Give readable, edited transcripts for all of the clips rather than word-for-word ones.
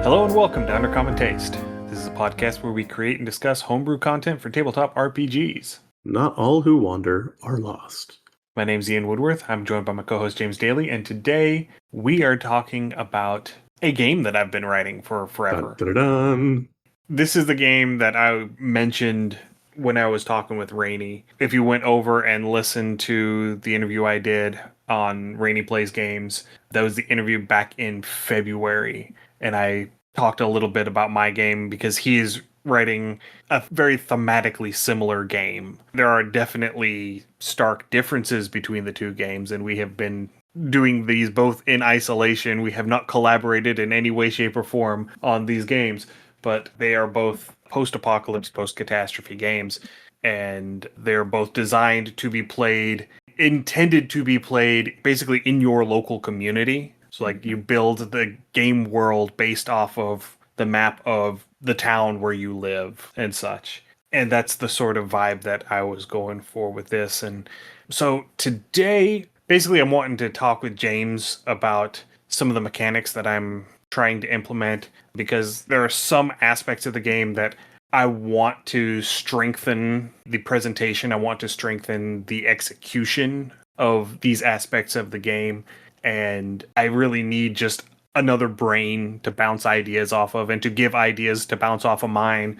Hello and welcome to Undercommon Taste. This is a podcast where we create and discuss homebrew content for tabletop RPGs. Not all who wander are lost. My name's Ian Woodworth. I'm joined by my co-host James Daly, and today we are talking about a game that I've been writing for forever. Dun, dun, dun. This is the game that I mentioned when I was talking with Rainey. If you went over and listened to the interview I did on Rainey Plays Games, that was the interview back in February. And I talked a little bit about my game because he is writing a very thematically similar game. There are definitely stark differences between the two games, and we have been doing these both in isolation. We have not collaborated in any way, shape, or form on these games, but they are both post-apocalypse, post-catastrophe games, and they're both designed to be played, intended to be played basically in your local community. So like you build the game world based off of the map of the town where you live and such. And that's the sort of vibe that I was going for with this. And so today, basically I'm wanting to talk with James about some of the mechanics that I'm trying to implement, because there are some aspects of the game that I want to strengthen the presentation. I want to strengthen the execution of these aspects of the game. And I really need just another brain to bounce ideas off of and to give ideas to bounce off of mine.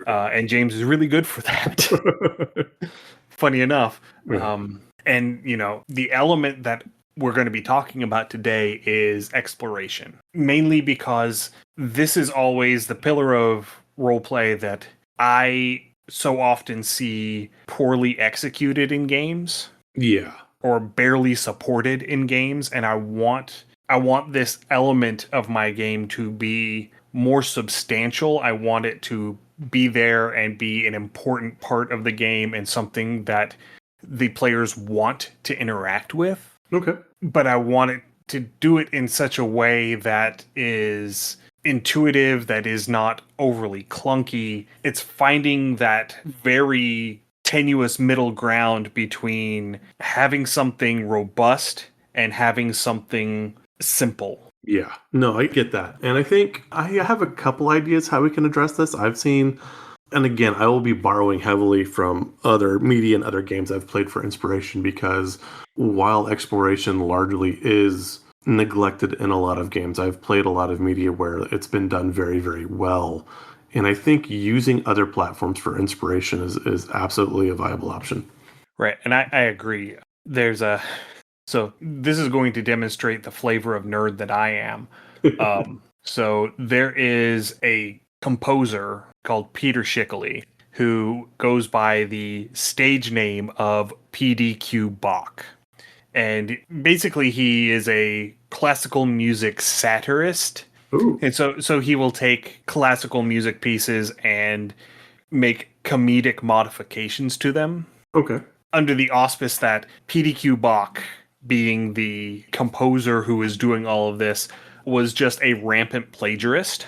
And James is really good for that. Funny enough. Yeah. And, you know, the element that we're going to be talking about today is exploration. Mainly because this is always the pillar of roleplay that I so often see poorly executed in games. Yeah. Or barely supported in games, and I want this element of my game to be more substantial. I want it to be there and be an important part of the game and something that the players want to interact with. Okay. But I want it to do it in such a way that is intuitive, that is not overly clunky. It's finding that very tenuous middle ground between having something robust and having something simple. Yeah. No, I get that. And I think I have a couple ideas how we can address this. I've seen, and again, I will be borrowing heavily from other media and other games I've played for inspiration, because while exploration largely is neglected in a lot of games, I've played a lot of media where it's been done very, very well. And I think using other platforms for inspiration is absolutely a viable option. Right. And I agree. So this is going to demonstrate the flavor of nerd that I am. So there is a composer called Peter Schickley who goes by the stage name of PDQ Bach. And basically he is a classical music satirist. Ooh. And so he will take classical music pieces and make comedic modifications to them. Okay. Under the auspice that PDQ Bach, being the composer who is doing all of this, was just a rampant plagiarist.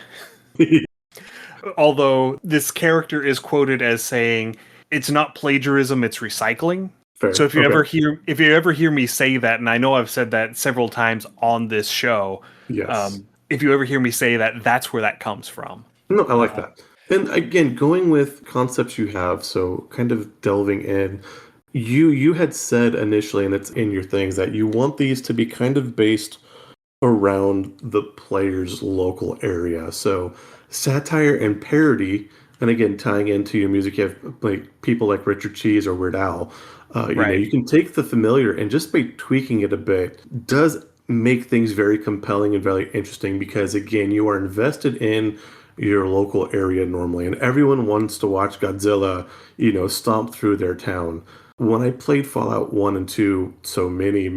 Although this character is quoted as saying, it's not plagiarism, it's recycling. Fair. So if you ever hear me say that, and I know I've said that several times on this show, yes. If you ever hear me say that, that's where that comes from. No, I like that. And again, going with concepts you have, so kind of delving in, you had said initially, and it's in your things, that you want these to be kind of based around the player's local area. So satire and parody, and again, tying into your music, you have like people like Richard Cheese or Weird Al. You know, you can take the familiar and just by tweaking it a bit does make things very compelling and very interesting, because again, you are invested in your local area normally, and everyone wants to watch Godzilla, you know, stomp through their town. When I played Fallout 1 and 2 so many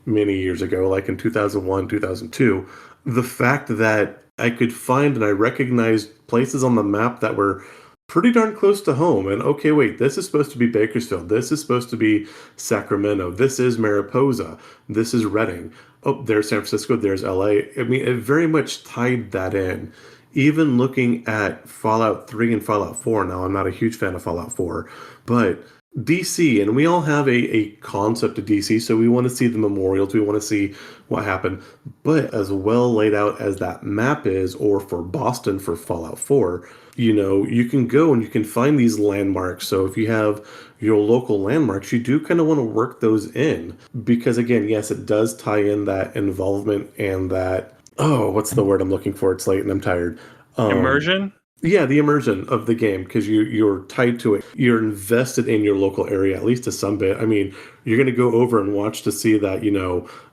years ago, like in 2001, 2002, the fact that I could find and I recognized places on the map that were pretty darn close to home. And okay, wait, this is supposed to be Bakersfield. This is supposed to be Sacramento. This is Mariposa. This is Redding. Oh, there's San Francisco. There's LA. I mean, it very much tied that in. Even looking at Fallout 3 and Fallout 4, now I'm not a huge fan of Fallout 4, but DC, and we all have a concept of DC, so we want to see the memorials, we want to see what happened. But as well laid out as that map is, or for Boston for Fallout 4, you can go and you can find these landmarks. So if you have your local landmarks, you do kind of want to work those in. Because again, yes, it does tie in that involvement and that, oh, what's the word I'm looking for? It's late and I'm tired. Um, Immersion? yeah, the immersion of the game because you're tied to it. You're invested in your local area at least to some bit. I mean, you're going to go over and watch to see that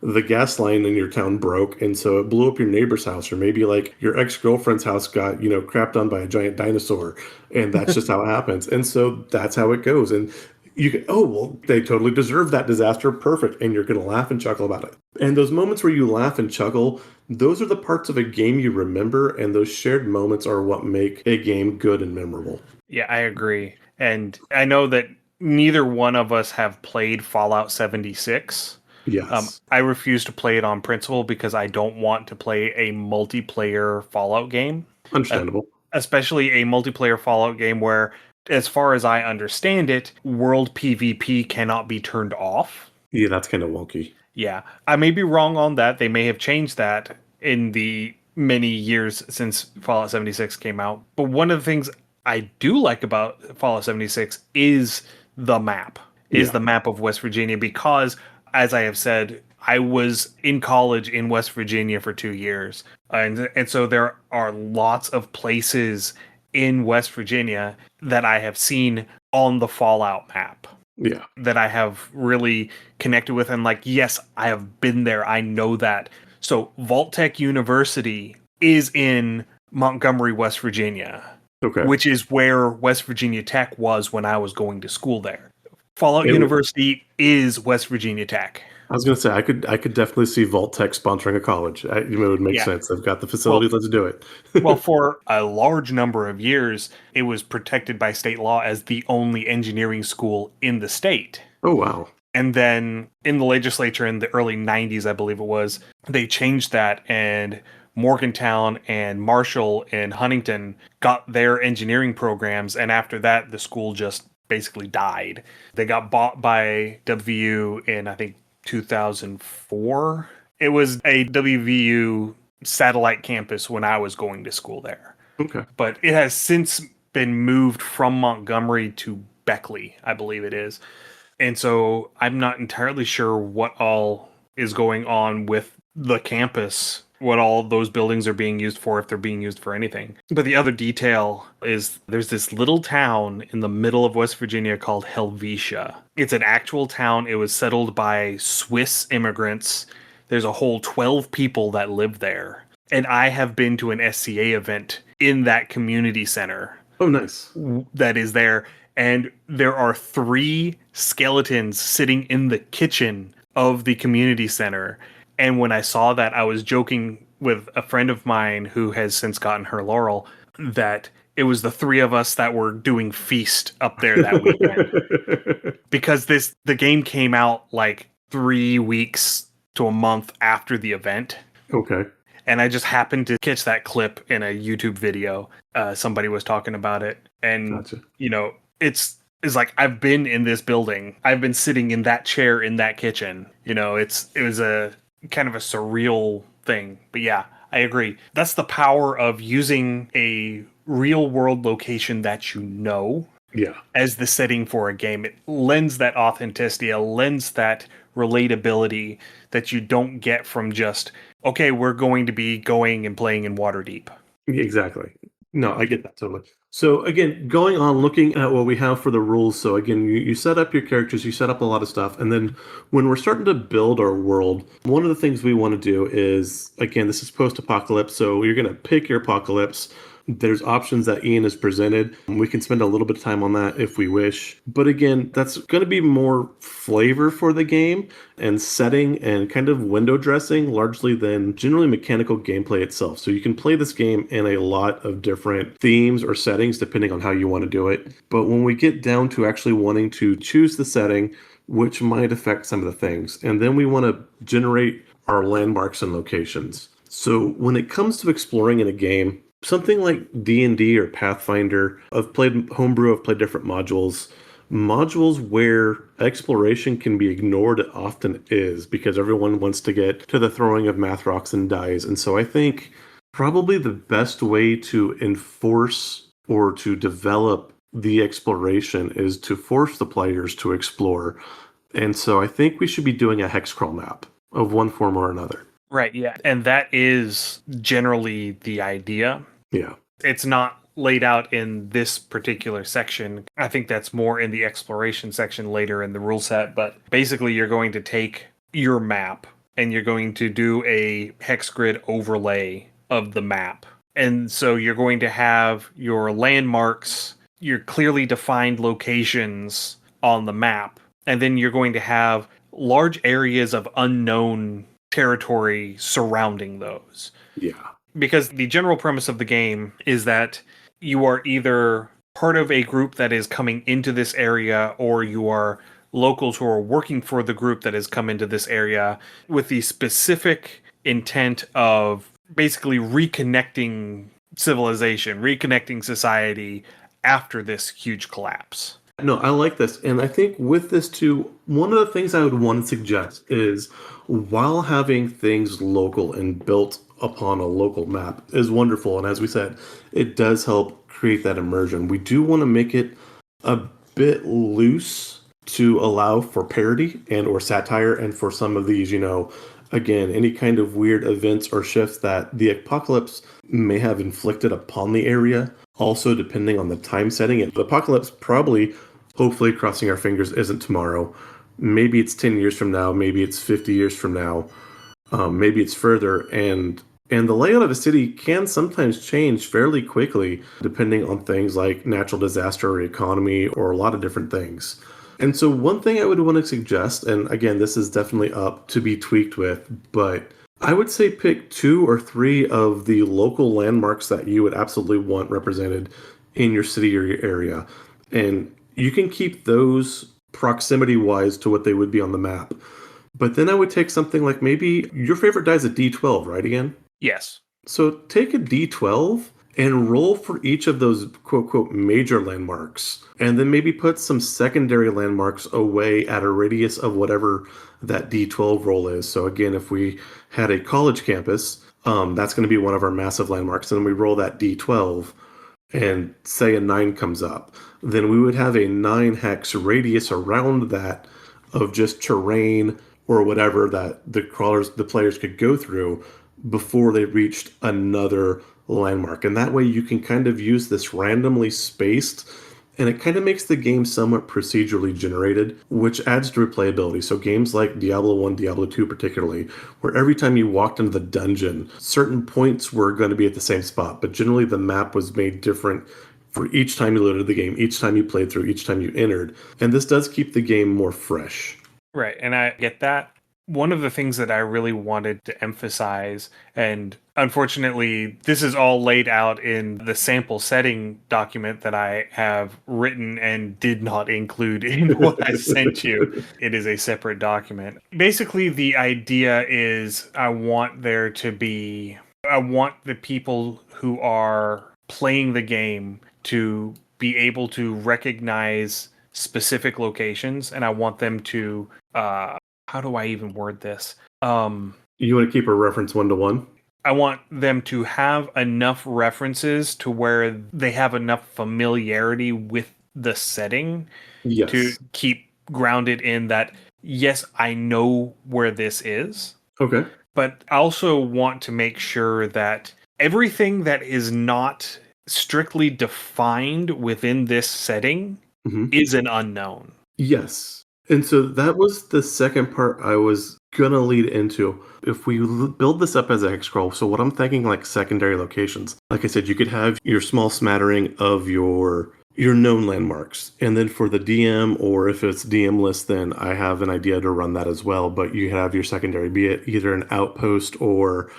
the gas line in your town broke, and so it blew up your neighbor's house, or maybe like your ex girlfriend's house got crapped on by a giant dinosaur, and that's just how it happens. And so that's how it goes. And you can, oh well, they totally deserve that disaster, perfect, and you're going to laugh and chuckle about it. And those moments where you laugh and chuckle, those are the parts of a game you remember, and those shared moments are what make a game good and memorable. Yeah, I agree. And I know that neither one of us have played Fallout 76. Yes, I refuse to play it on principle because I don't want to play a multiplayer Fallout game, uh, understandable. especially a multiplayer Fallout game where, as far as I understand it, world PvP cannot be turned off. Yeah, that's kind of wonky. Yeah, I may be wrong on that. They may have changed that in the many years since Fallout 76 came out. But one of the things I do like about Fallout 76 is the map, Yeah, of West Virginia, because, as I have said, I was in college in West Virginia for 2 years. And so there are lots of places in West Virginia that I have seen on the Fallout map yeah. that I have really connected with. And like, yes, I have been there. I know that. So Vault-Tec University is in Montgomery, West Virginia, Okay. which is where West Virginia Tech was when I was going to school there. Fallout It, University is West Virginia Tech. I was gonna say I could definitely see Vault Tech sponsoring a college. It would make Yeah. sense. They've got the Well, facilities. Let's do it. for a large number of years, it was protected by state law as the only engineering school in the state. Oh wow. And then in the legislature in the early 90s, I believe it was, they changed that, and Morgantown and Marshall and Huntington got their engineering programs. And after that, the school just basically died. They got bought by WVU in, I think, 2004. It was a WVU satellite campus when I was going to school there. Okay. But it has since been moved from Montgomery to Beckley, I believe it is. And so I'm not entirely sure what all is going on with the campus, what all those buildings are being used for, if they're being used for anything. But the other detail is there's this little town in the middle of West Virginia called Helvetia. It's an actual town. It was settled by Swiss immigrants. There's a whole 12 people that live there. And I have been to an SCA event in that community center Oh nice. that is there, and there are 3 skeletons sitting in the kitchen of the community center. And when I saw that, I was joking with a friend of mine who has since gotten her laurel that it was the 3 of us that were doing feast up there that weekend, because the game came out like 3 weeks to a month after the event. Okay. And I just happened to catch that clip in a YouTube video. Somebody was talking about it, and Gotcha. it's like, I've been in this building. I've been sitting in that chair in that kitchen. It was a kind of a surreal thing. But yeah, I agree. That's the power of using a real world location that Yeah. as the setting for a game. It lends that authenticity, it lends that relatability that you don't get from just, okay, we're going to be going and playing in Waterdeep. Exactly. No, I get that totally. So again, going on looking at what we have for the rules. So again, you set up your characters, you set up a lot of stuff, and then when we're starting to build our world, one of the things we want to do is, again, this is post-apocalypse, so you're going to pick your apocalypse. There's options that Ian has presented. We can spend a little bit of time on that if we wish. But again, that's going to be more flavor for the game and setting and kind of window dressing largely than generally mechanical gameplay itself. So you can play this game in a lot of different themes or settings depending on how you want to do it. But when we get down to actually wanting to choose the setting, which might affect some of the things, and then we want to generate our landmarks and locations. So when it comes to exploring in a game, something like D&D or Pathfinder, I've played Homebrew, I've played different modules. modules where exploration can be ignored, it often is because everyone wants to get to the throwing of math rocks and dice. And so I think probably the best way to enforce or to develop the exploration is to force the players to explore. And so I think we should be doing a hex crawl map of one form or another. Right, yeah. And that is generally the idea. Yeah. It's not laid out in this particular section. I think that's more in the exploration section later in the rule set. But basically, you're going to take your map and you're going to do a hex grid overlay of the map. And so you're going to have your landmarks, your clearly defined locations on the map. And then you're going to have large areas of unknown territory surrounding those. Yeah. Because the general premise of the game is that you are either part of a group that is coming into this area, or you are locals who are working for the group that has come into this area with the specific intent of basically reconnecting civilization, reconnecting society after this huge collapse. No, I like this. And I think with this too, one of the things I would want to suggest is while having things local and built upon a local map is wonderful. And as we said, it does help create that immersion. We do want to make it a bit loose to allow for parody and or satire and for some of these, again, any kind of weird events or shifts that the apocalypse may have inflicted upon the area. Also, depending on the time setting, the apocalypse probably, hopefully, crossing our fingers, isn't tomorrow. Maybe it's 10 years from now. Maybe it's 50 years from now. Maybe it's further. And the layout of a city can sometimes change fairly quickly, depending on things like natural disaster or economy or a lot of different things. And so one thing I would want to suggest, and again, this is definitely up to be tweaked with, but I would say pick 2 or 3 of the local landmarks that you would absolutely want represented in your city or your area. And you can keep those proximity-wise to what they would be on the map. But then I would take something like maybe your favorite die is a D12, right, again? Yes. So take a D12 and roll for each of those quote-quote major landmarks. And then maybe put some secondary landmarks away at a radius of whatever that D12 roll is. So again, if we had a college campus, that's going to be one of our massive landmarks. And we roll that D12 and say a 9 comes up. Then we would have a 9 hex radius around that of just terrain or whatever that the players could go through before they reached another landmark. And that way you can kind of use this randomly spaced, and it kind of makes the game somewhat procedurally generated, which adds to replayability. So games like Diablo 1, Diablo 2 particularly, where every time you walked into the dungeon, certain points were going to be at the same spot, but generally the map was made different for each time you loaded the game, each time you played through, each time you entered. And this does keep the game more fresh. Right, and I get that. One of the things that I really wanted to emphasize, and unfortunately, this is all laid out in the sample setting document that I have written and did not include in what I sent you. It is a separate document. Basically, the idea is I want the people who are playing the game to be able to recognize specific locations, and I want them to how do I even word this? You want to keep a reference 1-to-1? I want them to have enough references to where they have enough familiarity with the setting to keep grounded in that, yes, I know where this is. Okay. But I also want to make sure that everything that is not strictly defined within this setting is an unknown. Yes. And so that was the second part I was going to lead into. If we build this up as a hex scroll, so what I'm thinking like secondary locations, like I said, you could have your small smattering of your known landmarks. And then for the DM, or if it's DM-less, then I have an idea to run that as well. But you have your secondary, be it either an outpost or,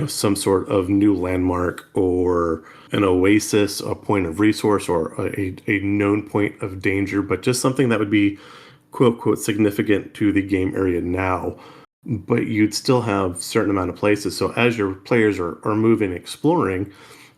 some sort of new landmark or an oasis, a point of resource, or a known point of danger, but just something that would be quote unquote significant to the game area now, but you'd still have certain amount of places. So as your players are moving, exploring,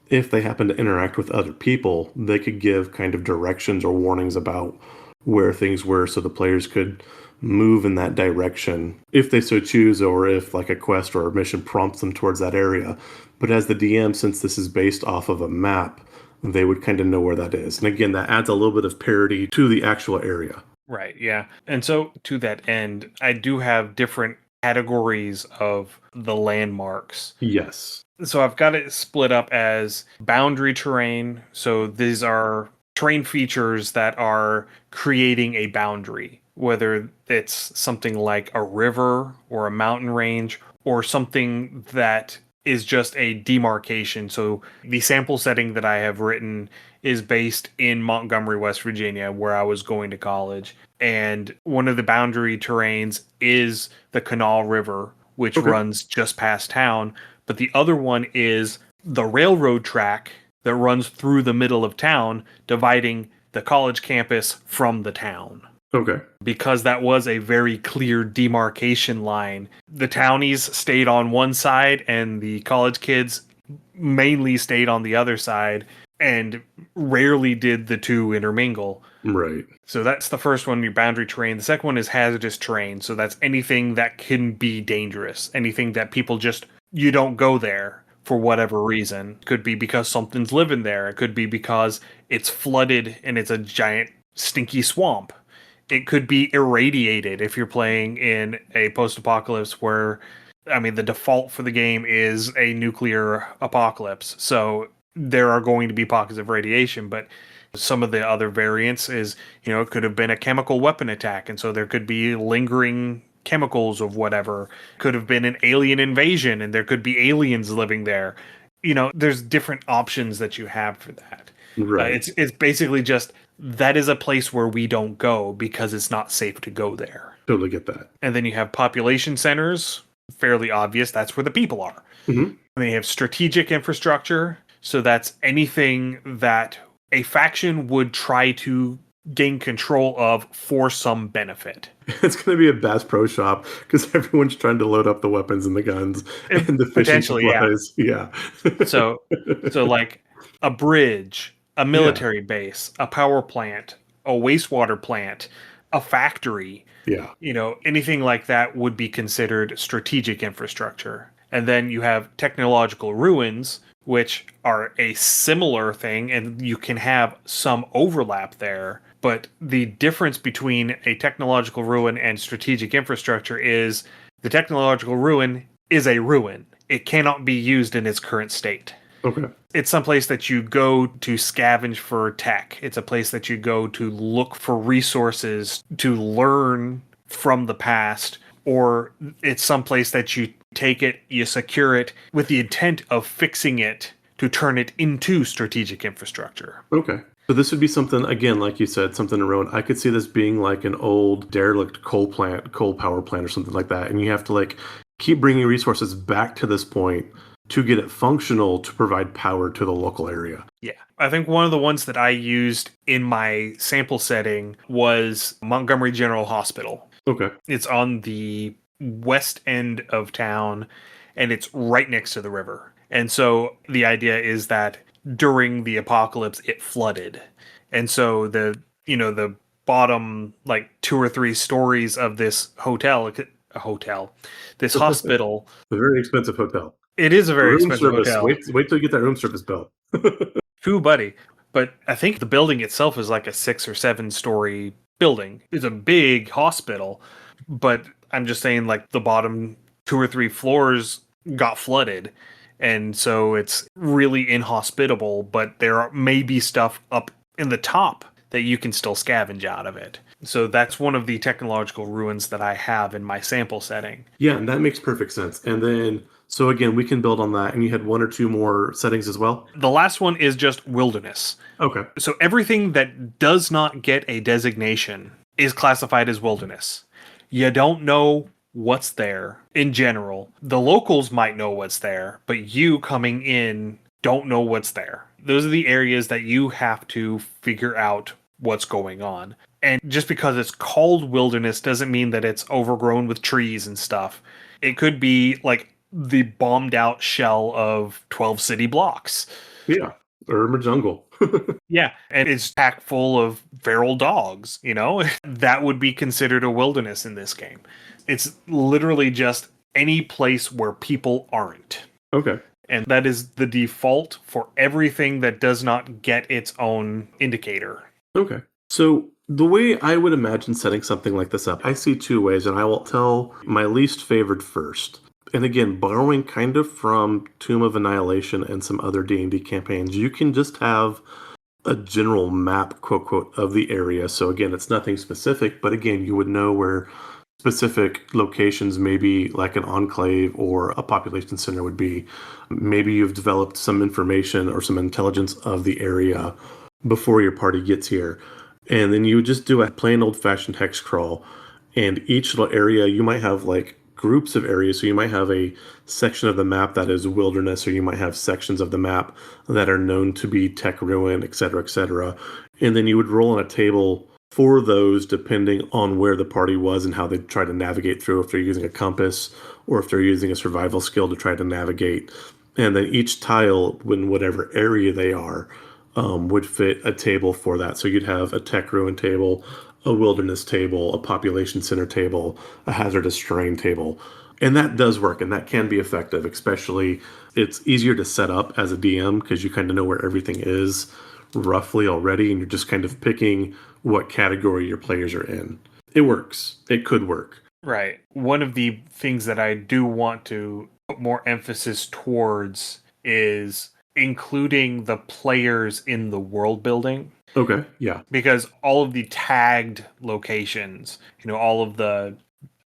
if they happen to interact with other people, they could give kind of directions or warnings about where things were so the players could move in that direction if they so choose, or if like a quest or a mission prompts them towards that area. But as the DM, since this is based off of a map, they would kind of know where that is. And again, that adds a little bit of parity to the actual area. Right, yeah. And so to that end, I do have different categories of the landmarks. Yes. So I've got it split up as boundary terrain. So these are terrain features that are creating a boundary, whether it's something like a river or a mountain range or something that is just a demarcation. So the sample setting that I have written is based in Montgomery, West Virginia, where I was going to college. And one of the boundary terrains is the Kanawha River, which Okay. runs just past town. But the other one is the railroad track that runs through the middle of town, dividing the college campus from the town. Okay. Because that was a very clear demarcation line. The townies stayed on one side, and the college kids mainly stayed on the other side, and rarely did the two intermingle. Right. So that's the first one, your boundary terrain. The second one is hazardous terrain. So that's anything that can be dangerous, anything that people just, you don't go there for whatever reason. It could be because something's living there. It could be because it's flooded and it's a giant stinky swamp. It could be irradiated if you're playing in a post-apocalypse where, I mean, the default for the game is a nuclear apocalypse. So there are going to be pockets of radiation, but some of the other variants is, it could have been a chemical weapon attack, and so there could be lingering chemicals of whatever. Could have been an alien invasion, and there could be aliens living there. There's different options that you have for that. Right. It's basically just that is a place where we don't go because it's not safe to go there. Totally get that. And then you have population centers, fairly obvious. That's where the people are. Hmm. And then you have strategic infrastructure. So that's anything that a faction would try to gain control of for some benefit. It's going to be a Bass Pro Shop because everyone's trying to load up the weapons and the guns and the fishing Potentially, yeah. supplies. Yeah. So like a bridge, a military base, a power plant, a wastewater plant, a factory, Yeah. anything like that would be considered strategic infrastructure. And then you have technological ruins, which are a similar thing, and you can have some overlap there. But the difference between a technological ruin and strategic infrastructure is the technological ruin is a ruin. It cannot be used in its current state. Okay. It's someplace that you go to scavenge for tech. It's a place that you go to look for resources, to learn from the past, or it's someplace that you take it, you secure it with the intent of fixing it to turn it into strategic infrastructure. Okay. So this would be something, again, like you said, something around. I could see this being like an old derelict coal power plant or something like that. And you have to like keep bringing resources back to this point to get it functional to provide power to the local area. Yeah. I think one of the ones that I used in my sample setting was Montgomery General Hospital. Okay. It's on the west end of town, and it's right next to the river. And so the idea is that during the apocalypse, it flooded. And so the bottom like 2 or 3 stories of this this hospital. A very expensive hotel. It is a very Room expensive service. hotel. Wait till you get that room service bill. Too buddy. But I think the building itself is like a 6 or 7 story building. It's a big hospital, but I'm just saying like the bottom 2 or 3 floors got flooded. And so it's really inhospitable, but there may be stuff up in the top that you can still scavenge out of it. So that's one of the technological ruins that I have in my sample setting. Yeah, and that makes perfect sense. And then, so again, we can build on that. And you had 1 or 2 more settings as well? The last one is just wilderness. Okay. So everything that does not get a designation is classified as wilderness. You don't know what's there in general. The locals might know what's there, but you coming in don't know what's there. Those are the areas that you have to figure out what's going on. And just because it's called wilderness doesn't mean that it's overgrown with trees and stuff. It could be like the bombed out shell of 12 city blocks. Yeah. Urban jungle. Yeah, and it's packed full of feral dogs, That would be considered a wilderness in this game. It's literally just any place where people aren't. Okay. And that is the default for everything that does not get its own indicator. Okay. So the way I would imagine setting something like this up, I see two ways, and I will tell my least favored first. And again, borrowing kind of from Tomb of Annihilation and some other D&D campaigns, you can just have a general map, quote, quote, of the area. So again, it's nothing specific, but again, you would know where specific locations, maybe like an enclave or a population center would be. Maybe you've developed some information or some intelligence of the area before your party gets here. And then you would just do a plain old fashioned hex crawl. And each little area, you might have like groups of areas. So you might have a section of the map that is wilderness, or you might have sections of the map that are known to be tech ruin, et cetera, et cetera. And then you would roll on a table for those depending on where the party was and how they try to navigate through, if they're using a compass or if they're using a survival skill to try to navigate. And then each tile, in whatever area they are, would fit a table for that. So you'd have a tech ruin table, a wilderness table, a population center table, a hazardous terrain table. And that does work, and that can be effective, especially it's easier to set up as a DM because you kind of know where everything is roughly already, and you're just kind of picking what category your players are in. It works. It could work. Right. One of the things that I do want to put more emphasis towards is including the players in the world building. Okay, yeah. Because all of the tagged locations, all of the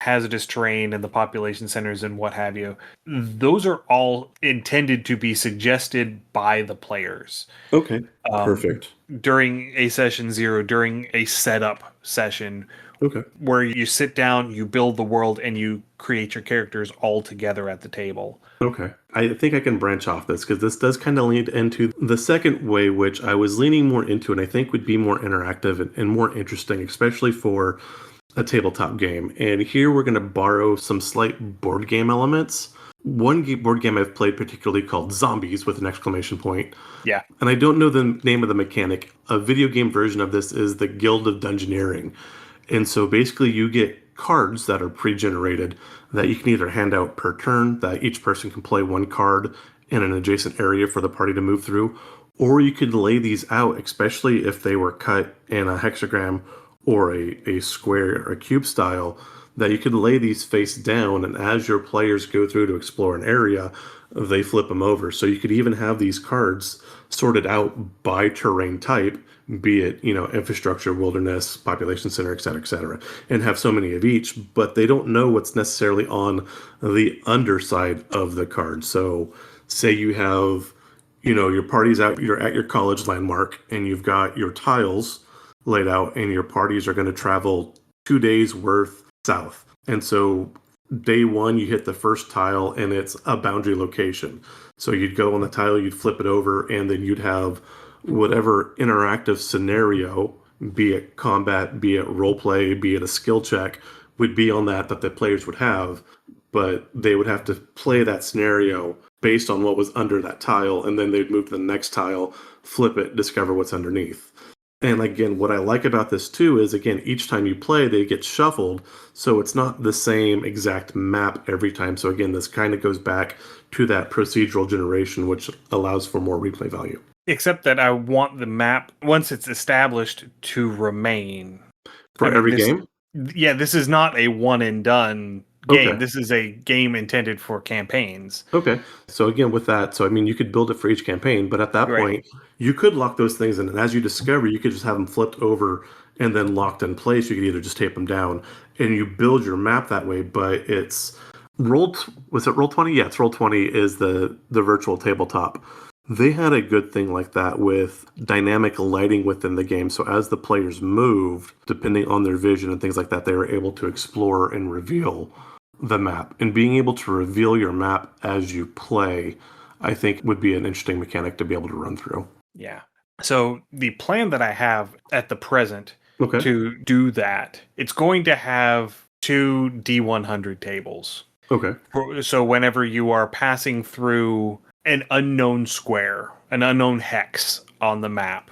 hazardous terrain and the population centers and what have you, those are all intended to be suggested by the players. Okay, perfect. During a session 0, during a setup session, okay, where you sit down, you build the world, and you create your characters all together at the table. Okay. I think I can branch off this because this does kind of lead into the second way, which I was leaning more into and I think would be more interactive and more interesting, especially for a tabletop game. And here we're going to borrow some slight board game elements. One board game I've played particularly called Zombies with an exclamation point. Yeah. And I don't know the name of the mechanic. A video game version of this is the Guild of Dungeoneering. And so basically you get cards that are pre-generated that you can either hand out per turn, that each person can play one card in an adjacent area for the party to move through, or you could lay these out, especially if they were cut in a hexagram or a square or a cube style, that you could lay these face down, and as your players go through to explore an area, they flip them over. So you could even have these cards sorted out by terrain type, be it, infrastructure, wilderness, population center, et cetera, and have so many of each, but they don't know what's necessarily on the underside of the card. So say you have, your party's out, you're at your college landmark, and you've got your tiles laid out, and your parties are going to travel 2 days worth south. And so day one, you hit the first tile, and it's a boundary location. So you'd go on the tile, you'd flip it over, and then you'd have whatever interactive scenario, be it combat, be it role play, be it a skill check, would be on that the players would have, but they would have to play that scenario based on what was under that tile, and then they'd move to the next tile, flip it, discover what's underneath. And again, what I like about this too is, again, each time you play, they get shuffled, so it's not the same exact map every time. So again, this kind of goes back to that procedural generation, which allows for more replay value. Except that I want the map, once it's established, to remain. For every game? Yeah, this is not a one and done game. Okay. This is a game intended for campaigns. Okay. So again, with that, you could build it for each campaign, but at that point, you could lock those things in. And as you discover, you could just have them flipped over and then locked in place. You could either just tape them down and you build your map that way, but it's was it Roll20? Yeah, it's Roll20 is the virtual tabletop. They had a good thing like that with dynamic lighting within the game. So as the players moved, depending on their vision and things like that, they were able to explore and reveal the map. And being able to reveal your map as you play, I think would be an interesting mechanic to be able to run through. Yeah. So the plan that I have at the present to do that, it's going to have 2 D100 tables. Okay. So whenever you are passing through an unknown square, an unknown hex on the map.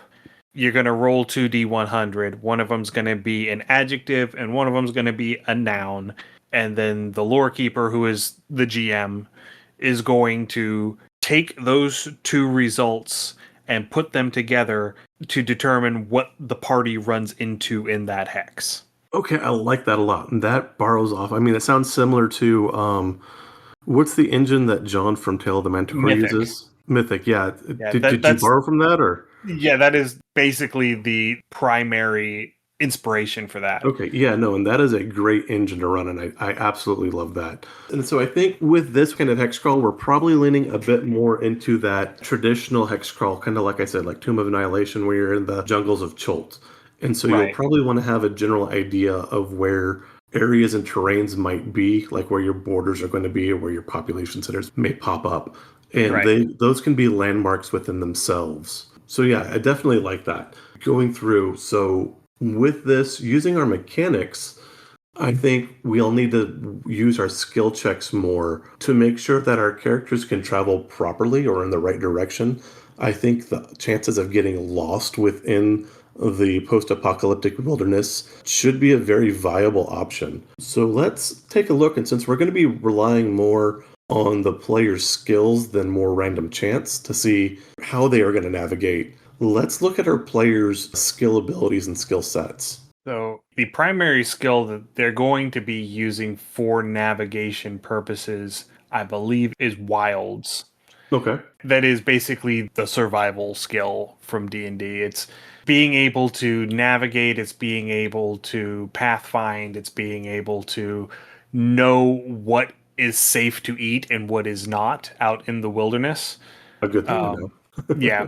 You're going to roll 2d100. One of them's going to be an adjective, and one of them's going to be a noun. And then the lore keeper, who is the GM, is going to take those two results and put them together to determine what the party runs into in that hex. Okay, I like that a lot. And that borrows off. I mean, it sounds similar to what's the engine that John from Tale of the Manticore Mythic. uses? Mythic, yeah. Yeah, Did you that's borrow from that or? yeah, that is basically the primary inspiration for that. Okay, yeah, no, and that is a great engine to run, and I absolutely love that. And so I think with this kind of hex crawl, we're probably leaning a bit more into that traditional hex crawl, kind of like I said, like Tomb of Annihilation, where you're in the jungles of Chult. And so you'll Right. probably want to have a general idea of where areas and terrains might be, like where your borders are going to be or where your population centers may pop up. And Right. those can be landmarks within themselves. So yeah, I definitely like that. Going through, so with this, using our mechanics, I think we'll need to use our skill checks more to make sure that our characters can travel properly or in the right direction. I think the chances of getting lost within the post apocalyptic wilderness should be a very viable option. So let's take a look. And since we're going to be relying more on the player's skills than more random chance to see how they are going to navigate, let's look at our players' skill abilities and skill sets. So the primary skill that they're going to be using for navigation purposes, I believe, is wilds. Okay. That is basically the survival skill from D&D. It's being able to navigate, it's being able to pathfind, it's being able to know what is safe to eat and what is not out in the wilderness. A good thing to Um, know. yeah,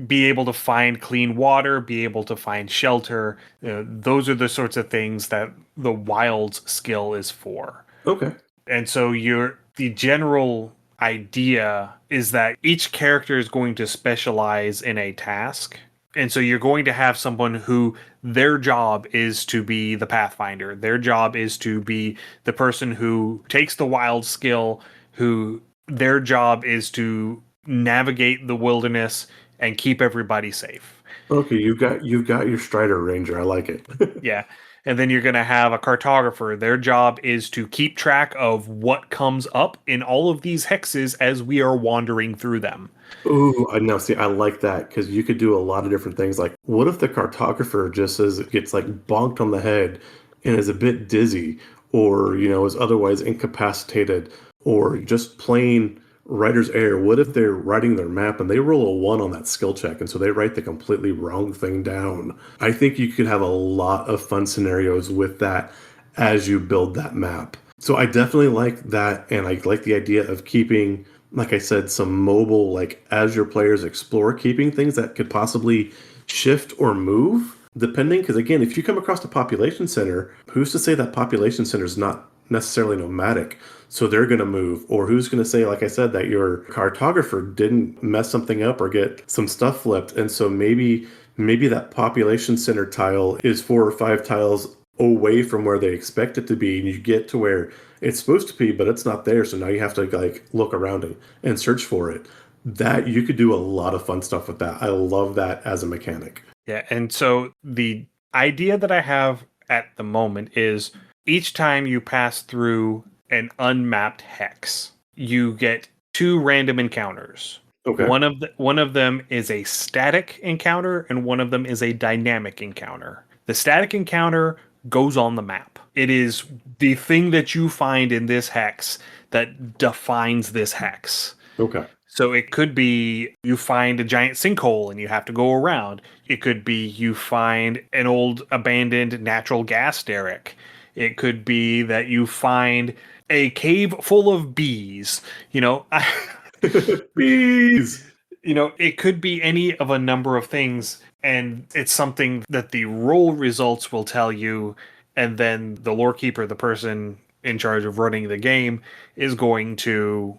be able to find clean water, be able to find shelter. Those are the sorts of things that the wilds skill is for. Okay. And so the general idea is that each character is going to specialize in a task. And so you're going to have someone who their job is to be the pathfinder. Their job is to be the person who takes the wild skill, who their job is to navigate the wilderness and keep everybody safe. Okay, you've got your Strider Ranger. I like it. Yeah. And then you're going to have a cartographer. Their job is to keep track of what comes up in all of these hexes as we are wandering through them. Ooh, I know. See, I like that because you could do a lot of different things. Like, what if the cartographer just gets like bonked on the head and is a bit dizzy, or is otherwise incapacitated, or just plain writer's error? What if they're writing their map and they roll a one on that skill check, and so they write the completely wrong thing down? I think you could have a lot of fun scenarios with that as you build that map. So I definitely like that, and I like the idea of keeping, like I said, some mobile, like as your players explore, keeping things that could possibly shift or move depending. Because again, if you come across a population center, who's to say that population center is not necessarily nomadic? So they're going to move. Or who's going to say, like I said, that your cartographer didn't mess something up or get some stuff flipped. And so maybe that population center tile is 4 or 5 tiles away from where they expect it to be, and you get to where it's supposed to be, but it's not there. So now you have to like look around and search for it. That you could do a lot of fun stuff with that. I love that as a mechanic. Yeah. And so the idea that I have at the moment is each time you pass through an unmapped hex, you get two random encounters. Okay. One of them is a static encounter and one of them is a dynamic encounter. The static encounter goes on the map. It is the thing that you find in this hex that defines this hex. Okay. So it could be you find a giant sinkhole and you have to go around. It could be you find an old abandoned natural gas derrick. It could be that you find a cave full of bees. You know, Bees. it could be any of a number of things, and it's something that the roll results will tell you, and then the lore keeper, the person in charge of running the game, is going to,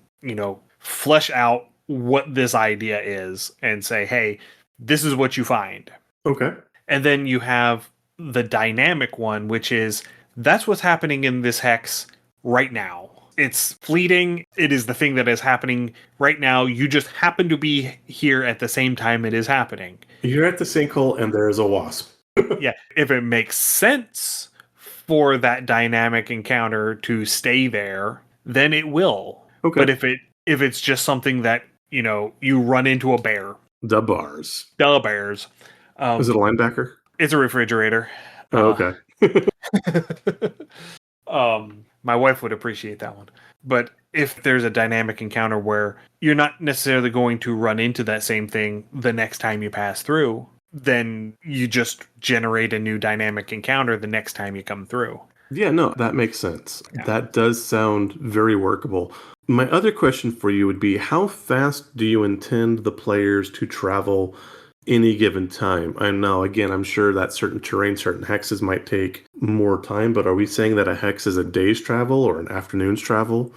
flesh out what this idea is and say, hey, this is what you find. Okay. And then you have the dynamic one, which is that's what's happening in this hex right now. It's fleeting. It is the thing that is happening right now. You just happen to be here at the same time it is happening. You're at the sinkhole and there is a wasp. Yeah. If it makes sense for that dynamic encounter to stay there, then it will. Okay. But if it's just something that, you run into a bear, The bars. the bears. Is it a linebacker? It's a refrigerator. Oh, okay. My wife would appreciate that one. But if there's a dynamic encounter where you're not necessarily going to run into that same thing the next time you pass through, then you just generate a new dynamic encounter the next time you come through. Yeah, no, that makes sense. Yeah. That does sound very workable. My other question for you would be, how fast do you intend the players to travel any given time? I know, again, I'm sure that certain terrain, certain hexes might take more time, but are we saying that a hex is a day's travel or an afternoon's travel?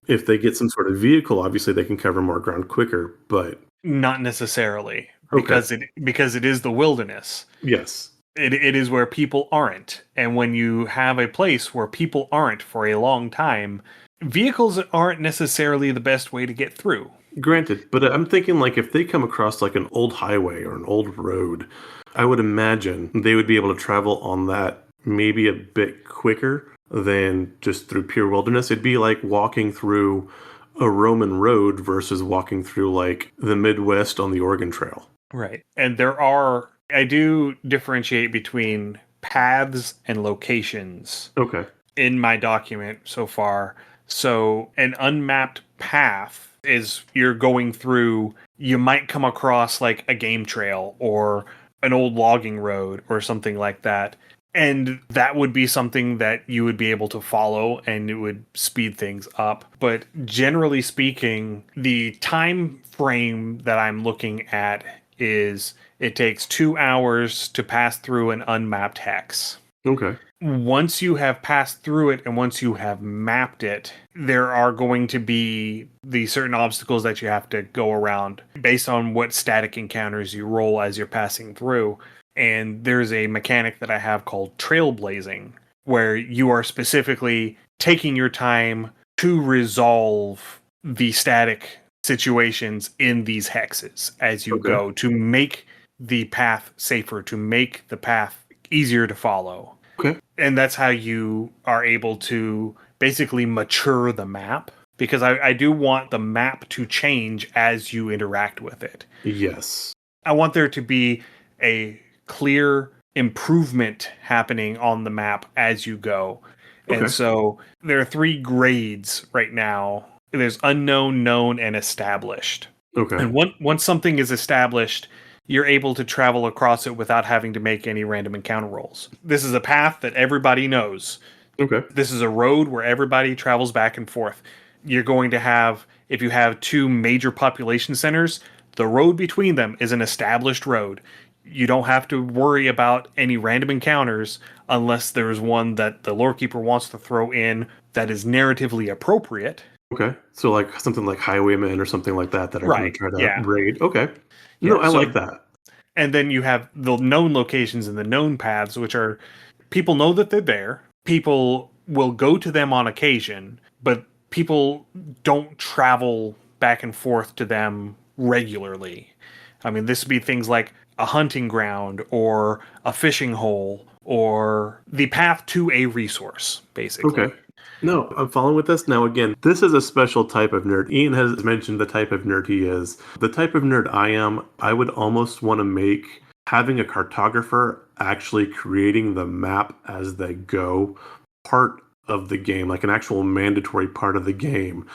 If they get some sort of vehicle, obviously they can cover more ground quicker, but Not necessarily, Okay. because it is the wilderness. yes. It is where people aren't. And when you have a place where people aren't for a long time, vehicles aren't necessarily the best way to get through. Granted, but I'm thinking like if they come across like an old highway or an old road, I would imagine they would be able to travel on that maybe a bit quicker than just through pure wilderness. It'd be like walking through a Roman road versus walking through like the Midwest on the Oregon Trail. Right. And I do differentiate between paths and locations Okay. in my document so far. So an unmapped path is you're going through, you might come across like a game trail or an old logging road or something like that. And that would be something that you would be able to follow and it would speed things up. But generally speaking, the time frame that I'm looking at is it takes 2 hours to pass through an unmapped hex. Okay. Once you have passed through it and once you have mapped it, there are going to be the certain obstacles that you have to go around based on what static encounters you roll as you're passing through. And there's a mechanic that I have called trailblazing, where you are specifically taking your time to resolve the static situations in these hexes as you Okay. go to make the path safer, to make the path easier to follow. Okay. And that's how you are able to basically mature the map, because I do want the map to change as you interact with it. Yes. I want there to be a clear improvement happening on the map as you go. Okay. And so there are 3 grades right now. There's unknown, known, and established. Okay. And once something is established, you're able to travel across it without having to make any random encounter rolls. This is a path that everybody knows. Okay. This is a road where everybody travels back and forth. You're going to have, if you have 2 major population centers, the road between them is an established road. You don't have to worry about any random encounters unless there's one that the lorekeeper wants to throw in that is narratively appropriate. Okay. So like something like highwaymen or something like that are going to try to yeah. raid. Okay. No, I so- like that. And then you have the known locations and the known paths, which are people know that they're there. People will go to them on occasion, but people don't travel back and forth to them regularly. I mean, this would be things like a hunting ground or a fishing hole or the path to a resource, basically. Okay. No, I'm following with this. Now, again, this is a special type of nerd. Ian has mentioned the type of nerd he is. The type of nerd I am, I would almost want to make having a cartographer actually creating the map as they go part of the game, like an actual mandatory part of the game.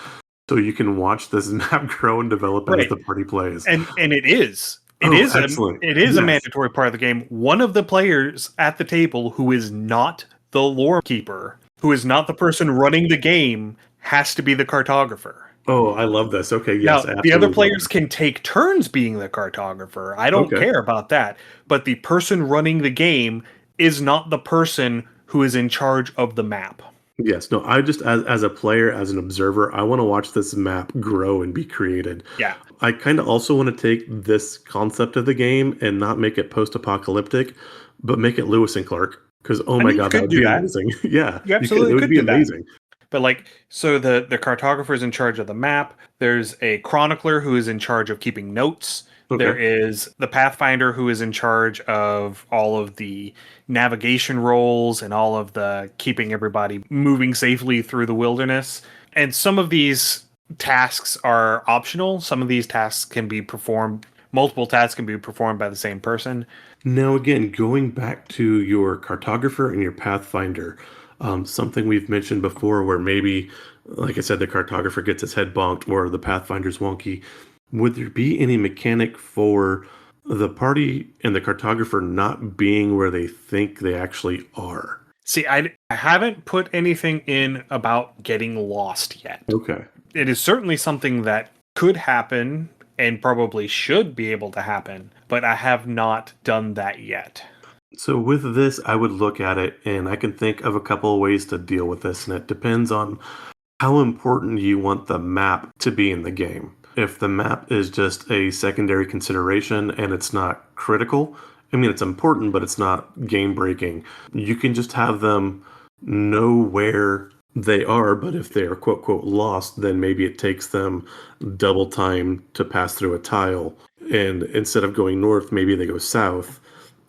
So you can watch this map grow and develop as the party plays. And it is. Excellent. It is a mandatory part of the game. One of the players at the table who is not the lore keeper, who is not the person running the game, has to be the cartographer. Oh, I love this. Okay, yes. Now, the other players can take turns being the cartographer. I don't care about that. But the person running the game is not the person who is in charge of the map. Yes, no, I just, as a player, as an observer, I want to watch this map grow and be created. Yeah. I kind of also want to take this concept of the game and not make it post-apocalyptic, but make it Lewis and Clark. Because, oh my God, that would be amazing. Yeah, You absolutely it would could be do that. amazing. But like, so the cartographer is in charge of the map. There's a chronicler who is in charge of keeping notes. There Okay. is the pathfinder who is in charge of all of the navigation roles and all of the keeping everybody moving safely through the wilderness. And some of these tasks are optional. Some of these tasks can be performed, multiple tasks can be performed by the same person. Now, again, going back to your cartographer and your pathfinder, something we've mentioned before where maybe, like I said, the cartographer gets his head bonked or the pathfinder's wonky. Would there be any mechanic for the party and the cartographer not being where they think they actually are? See, I haven't put anything in about getting lost yet. Okay. It is certainly something that could happen and probably should be able to happen, but I have not done that yet. So with this, I would look at it and I can think of a couple of ways to deal with this, and it depends on how important you want the map to be in the game. If the map is just a secondary consideration and it's not critical, I mean, it's important, but it's not game breaking, you can just have them know where they are, but if they are quote, quote, lost, then maybe it takes them double time to pass through a tile. And instead of going north, maybe they go south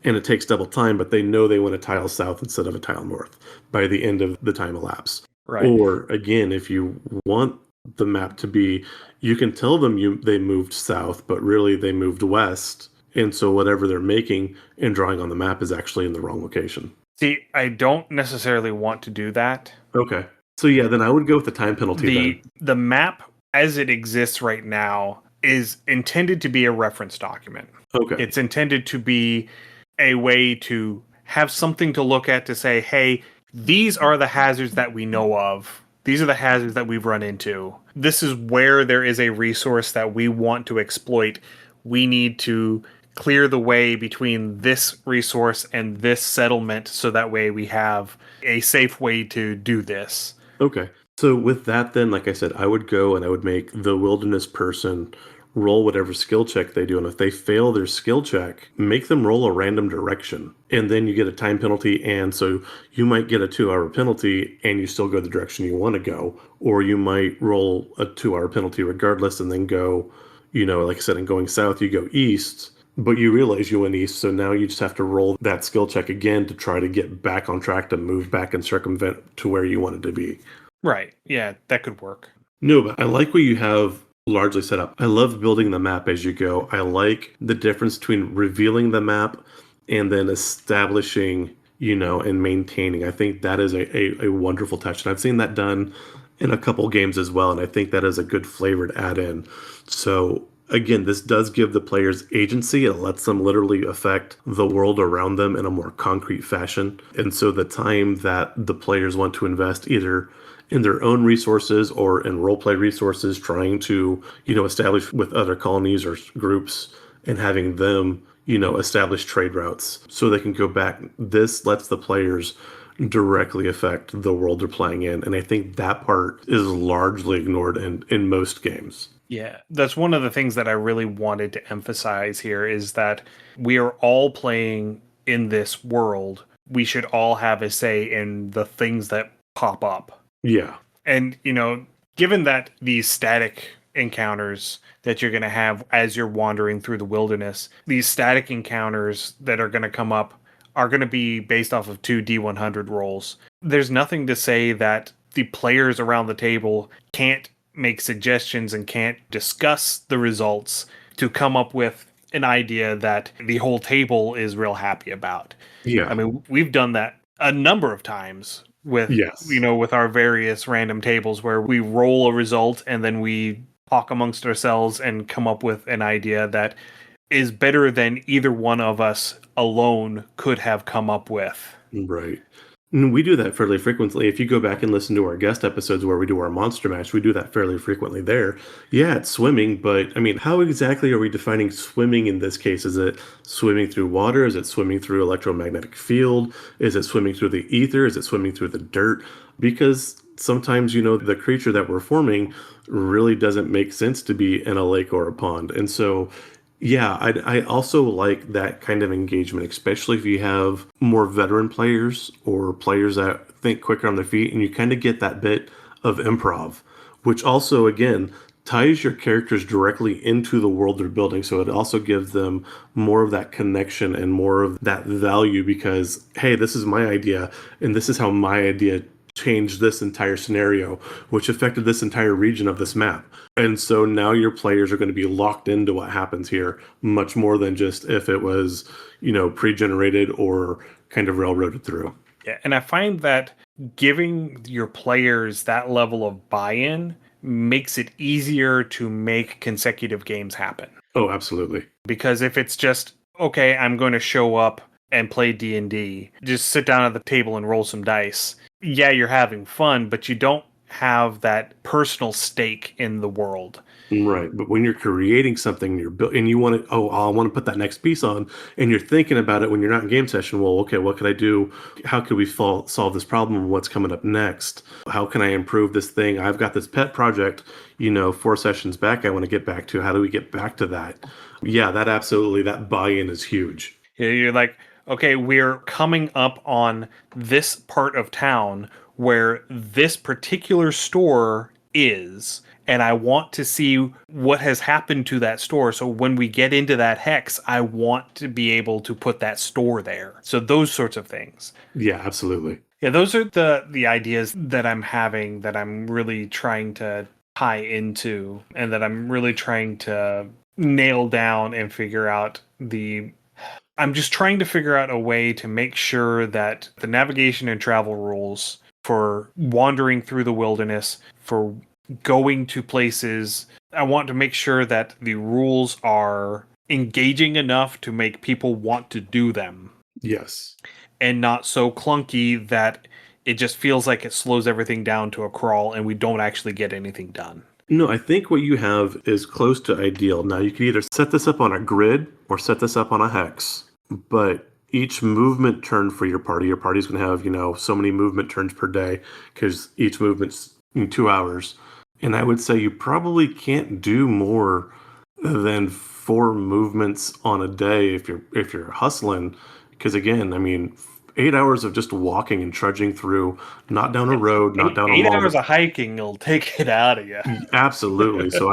and it takes double time, but they know they want a tile south instead of a tile north by the end of the time elapsed. Right. Or again, if you want the map to be, you can tell them they moved south, but really they moved west. And so whatever they're making and drawing on the map is actually in the wrong location. See, I don't necessarily want to do that. Okay. So yeah, then I would go with the time penalty then. The map as it exists right now is intended to be a reference document. Okay. It's intended to be a way to have something to look at to say, hey, these are the hazards that we know of. These are the hazards that we've run into. This is where there is a resource that we want to exploit. We need to clear the way between this resource and this settlement so that way we have a safe way to do this. Okay. So with that then, like I said, I would go and I would make the wilderness person roll whatever skill check they do. And if they fail their skill check, make them roll a random direction. And then you get a time penalty. And so you might get a 2-hour penalty and you still go the direction you want to go. Or you might roll a 2-hour penalty regardless and then go, like I said, in going south, you go east. But you realize you went east, so now you just have to roll that skill check again to try to get back on track to move back and circumvent to where you wanted to be. Right. Yeah, that could work. No, but I like what you have largely set up. I love building the map as you go. I like the difference between revealing the map and then establishing, and maintaining. I think that is a wonderful touch. And I've seen that done in a couple games as well. And I think that is a good flavor to add in. So again, this does give the players agency. It lets them literally affect the world around them in a more concrete fashion. And so the time that the players want to invest either in their own resources or in roleplay resources, trying to, establish with other colonies or groups and having them, establish trade routes so they can go back. This lets the players directly affect the world they're playing in. And I think that part is largely ignored in most games. Yeah, that's one of the things that I really wanted to emphasize here is that we are all playing in this world. We should all have a say in the things that pop up. Yeah. And, given that these static encounters that you're going to have as you're wandering through the wilderness, these static encounters that are going to come up are going to be based off of 2 D100 rolls. There's nothing to say that the players around the table can't make suggestions and can't discuss the results to come up with an idea that the whole table is real happy about. Yeah. I mean, we've done that a number of times with, Yes. with our various random tables where we roll a result and then we talk amongst ourselves and come up with an idea that is better than either one of us alone could have come up with. Right. And we do that fairly frequently. If you go back and listen to our guest episodes where we do our monster mash, we do that fairly frequently there. Yeah, it's swimming, but I mean, how exactly are we defining swimming in this case? Is it swimming through water? Is it swimming through electromagnetic field? Is it swimming through the ether? Is it swimming through the dirt? Because sometimes, the creature that we're forming really doesn't make sense to be in a lake or a pond. And so yeah, I also like that kind of engagement, especially if you have more veteran players or players that think quicker on their feet, and you kind of get that bit of improv, which also, again, ties your characters directly into the world they're building. So it also gives them more of that connection and more of that value because, hey, this is my idea, and this is how my idea changed this entire scenario, which affected this entire region of this map. And so now your players are going to be locked into what happens here much more than just if it was, pre-generated or kind of railroaded through. Yeah, and I find that giving your players that level of buy-in makes it easier to make consecutive games happen. Oh, absolutely. Because if it's just, okay, I'm going to show up and play D&D, just sit down at the table and roll some dice. Yeah, you're having fun, but you don't have that personal stake in the world. Right. But when you're creating something, you're built and you want to, I want to put that next piece on, and you're thinking about it when you're not in game session. Well, okay, what could I do? How could we solve this problem? What's coming up next? How can I improve this thing? I've got this pet project, 4 sessions back. I want to get back to. How do we get back to that? Yeah, that buy-in is huge. You're like, okay, we're coming up on this part of town where this particular store is, and I want to see what has happened to that store. So when we get into that hex, I want to be able to put that store there. So those sorts of things. Yeah, absolutely. Yeah, those are the ideas that I'm having that I'm really trying to tie into and that I'm really trying to nail down and figure out I'm just trying to figure out a way to make sure that the navigation and travel rules for wandering through the wilderness, for going to places, I want to make sure that the rules are engaging enough to make people want to do them. Yes. And not so clunky that it just feels like it slows everything down to a crawl and we don't actually get anything done. No, I think what you have is close to ideal. Now, you can either set this up on a grid or set this up on a hex, but each movement turn for your party's going to have, so many movement turns per day because each movement's in 2 hours. And I would say you probably can't do more than 4 movements on a day if you're hustling. Because again, 8 hours of just walking and trudging through, not down a road, not down a eight mall. hours of hiking will take it out of you. Absolutely. So,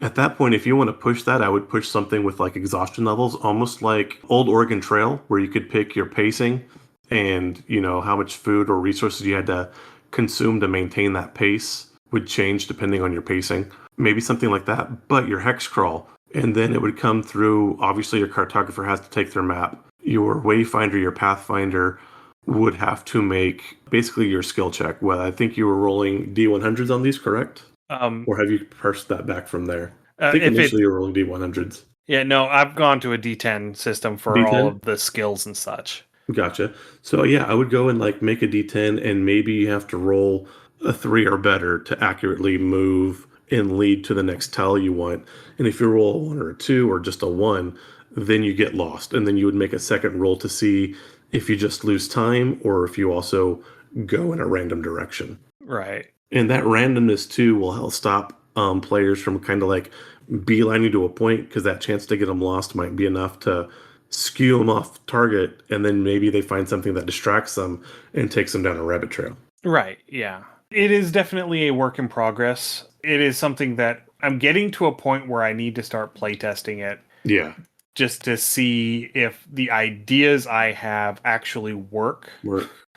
at that point, if you want to push that, I would push something with like exhaustion levels, almost like old Oregon Trail, where you could pick your pacing and, how much food or resources you had to consume to maintain that pace would change depending on your pacing. Maybe something like that, but your hex crawl. And then it would come through, obviously, your cartographer has to take their map. Your wayfinder, your pathfinder would have to make basically your skill check. Well, I think you were rolling D100s on these, correct? Or have you parsed that back from there? I think initially you were rolling D100s. Yeah, no, I've gone to a D10 system for D10? all of the skills and such. Gotcha. So yeah, I would go and like make a D10 and maybe you have to roll a 3 or better to accurately move and lead to the next tile you want. And if you roll a 1 or a 2 or just a 1, then you get lost. And then you would make a second roll to see if you just lose time or if you also go in a random direction. Right. And that randomness too will help stop players from kind of like beelining to a point because that chance to get them lost might be enough to skew them off target, and then maybe they find something that distracts them and takes them down a rabbit trail. Right, yeah. It is definitely a work in progress. It is something that I'm getting to a point where I need to start playtesting it. Yeah. Just to see if the ideas I have actually work.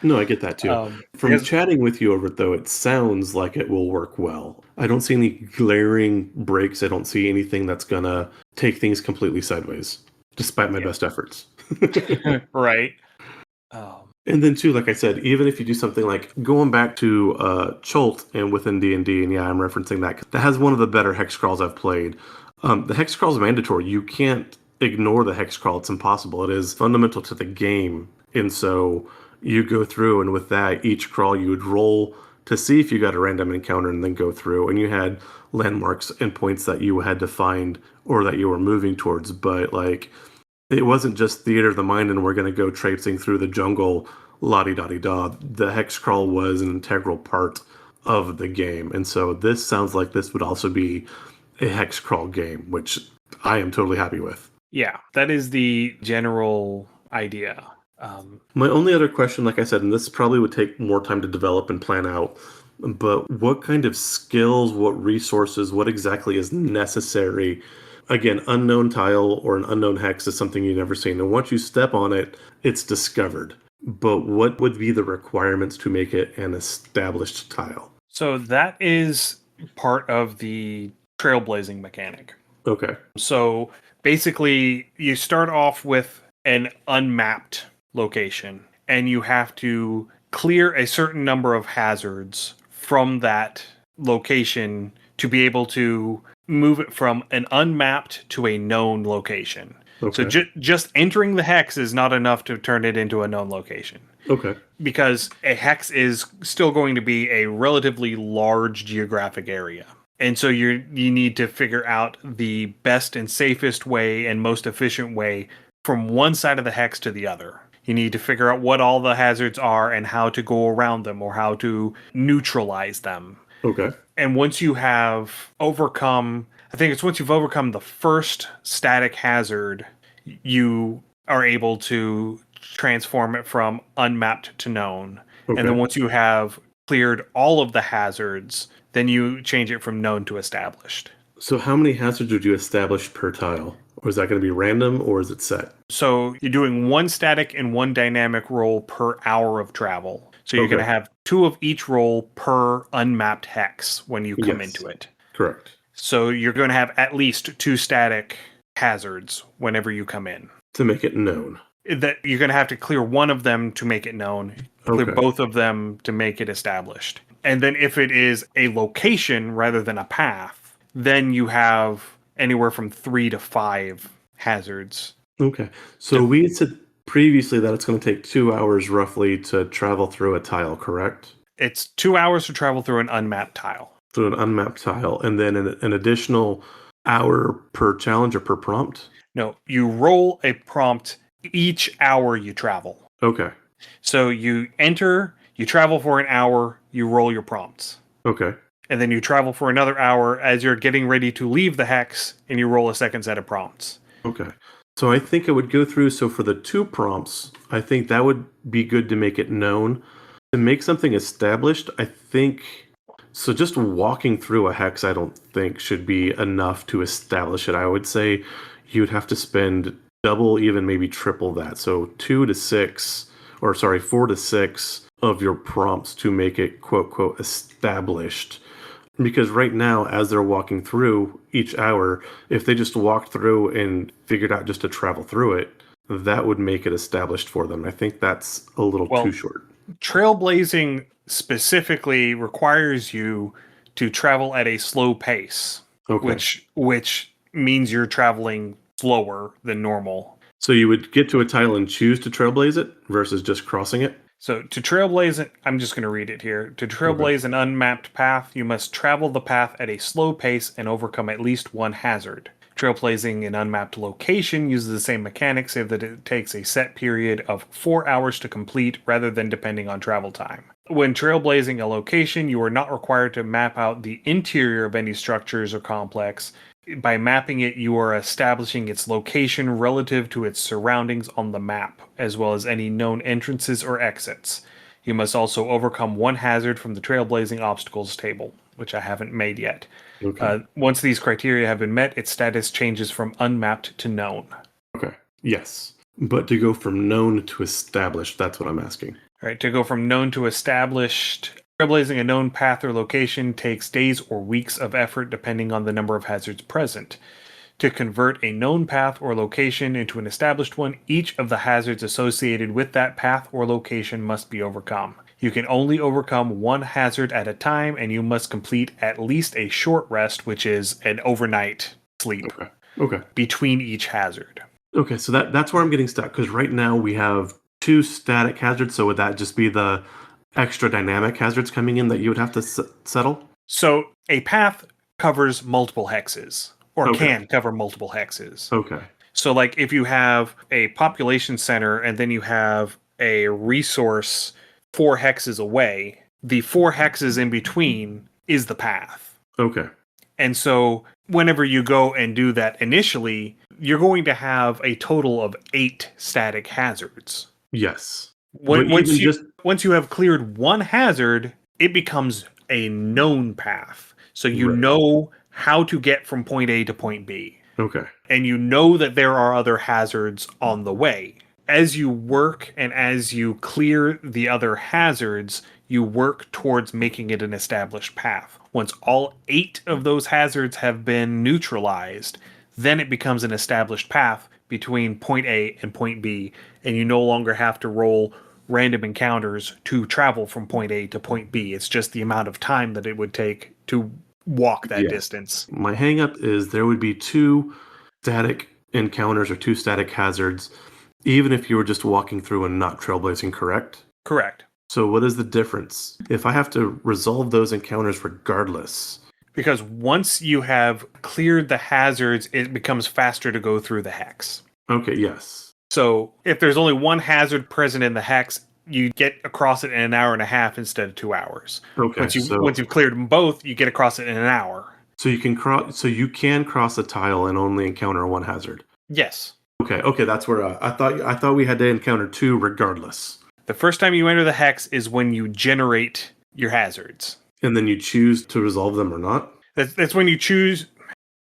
No, I get that too. From chatting with you over it, though, it sounds like it will work well. I don't see any glaring breaks. I don't see anything that's going to take things completely sideways, despite my best efforts. Right. And then, too, like I said, even if you do something like going back to Cholt and within D&D, and yeah, I'm referencing that. That has one of the better hex crawls I've played. The hex crawl is mandatory. You can't ignore the hex crawl. It's impossible. It is fundamental to the game. And so you go through, and with that, each crawl you would roll to see if you got a random encounter and then go through. And you had landmarks and points that you had to find or that you were moving towards. But, like, it wasn't just theater of the mind and we're going to go traipsing through the jungle, la-di-da-di-da. The hex crawl was an integral part of the game. And so this sounds like this would also be a hex crawl game, which I am totally happy with. Yeah, that is the general idea. My only other question, like I said, and this probably would take more time to develop and plan out, but what kind of skills, what resources, what exactly is necessary? Again, unknown tile or an unknown hex is something you've never seen. And once you step on it, it's discovered. But what would be the requirements to make it an established tile? So that is part of the trailblazing mechanic. Okay. So basically, you start off with an unmapped location, and you have to clear a certain number of hazards from that location to be able to move it from an unmapped to a known location. So Okay. just entering the hex is not enough to turn it into a known location, Okay. because a hex is still going to be a relatively large geographic area. And so you need to figure out the best and safest way and most efficient way from one side of the hex to the other. You need to figure out what all the hazards are and how to go around them or how to neutralize them. Okay. And once you have overcome, I think it's once you've overcome the first static hazard, you are able to transform it from unmapped to known. And then Okay. once you have cleared all of the hazards, then you change it from known to established. So how many hazards would you establish per tile? Or is that going to be random or is it set? So you're doing one static and one dynamic roll per hour of travel. So you're going to Okay. have 2 of each roll per unmapped hex when you come Yes. into it. Correct. So you're going to have at least 2 static hazards whenever you come in. To make it known. That you're going to have to clear one of them to make it known, clear Okay. both of them to make it established. And then if it is a location rather than a path, then you have anywhere from 3 to 5 hazards. Okay. So we had said previously that it's going to take 2 hours roughly to travel through a tile, correct? It's 2 hours to travel through an unmapped tile. Through an unmapped tile, and then an additional hour per challenge or per prompt? No, you roll a prompt each hour you travel. Okay. So you enter, you travel for an hour, you roll your prompts. Okay. And then you travel for another hour as you're getting ready to leave the hex, and you roll a second set of prompts. Okay. So I think I would go through, so for the 2 prompts, I think that would be good to make it known. To make something established, I think, so just walking through a hex, I don't think should be enough to establish it. I would say you'd have to spend double, even maybe triple that. So 4 to 6 of your prompts to make it quote, quote, established. Because right now, as they're walking through each hour, if they just walked through and figured out just to travel through it, that would make it established for them. I think that's a little Well, too short. Trailblazing specifically requires you to travel at a slow pace, Okay. which means you're traveling slower than normal. So you would get to a tile and choose to trailblaze it versus just crossing it? So to trailblaze it, I'm just going to read it here. To trailblaze an unmapped path, you must travel the path at a slow pace and overcome at least one hazard. Trailblazing an unmapped location uses the same mechanics, save that it takes a set period of 4 hours to complete rather than depending on travel time. When trailblazing a location, you are not required to map out the interior of any structures or complex. By mapping it, you are establishing its location relative to its surroundings on the map, as well as any known entrances or exits. You must also overcome one hazard from the Trailblazing Obstacles table, which I haven't made yet. Okay. Once these criteria have been met, its status changes from unmapped to known. Okay. Yes. But to go from known to established, that's what I'm asking. All right, to go from known to established, trailblazing a known path or location takes days or weeks of effort depending on the number of hazards present. To convert a known path or location into an established one, each of the hazards associated with that path or location must be overcome. You can only overcome one hazard at a time, and you must complete at least a short rest, which is an overnight sleep, Okay. Okay. between each hazard. Okay, so that's where I'm getting stuck, because right now we have 2 static hazards, so would that just be the extra dynamic hazards coming in that you would have to settle? So a path covers multiple hexes, or Okay. can cover multiple hexes. Okay. So, like, if you have a population center and then you have a resource 4 hexes away, the 4 hexes in between is the path. Okay. And so, whenever you go and do that initially, you're going to have a total of 8 static hazards. Yes. Once even you have cleared one hazard, it becomes a known path. So you Right. know how to get from point A to point B. Okay. And you know that there are other hazards on the way. As you work and as you clear the other hazards, you work towards making it an established path. Once all 8 of those hazards have been neutralized, then it becomes an established path between point A and point B, and you no longer have to roll random encounters to travel from point A to point B. It's just the amount of time that it would take to walk that Yeah. distance. My hang up is there would be 2 static encounters or 2 static hazards, even if you were just walking through and not trailblazing, correct? Correct. So what is the difference? If I have to resolve those encounters regardless. Because once you have cleared the hazards, it becomes faster to go through the hex. Okay, yes. So if there's only one hazard present in the hex, you get across it in an hour and a half instead of 2 hours. Okay, Once you've cleared them both, you get across it in an hour. so you can cross a tile and only encounter one hazard. Yes. Okay, that's where I thought we had to encounter 2 regardless. The first time you enter the hex is when you generate your hazards. And then you choose to resolve them or not? That's when you choose.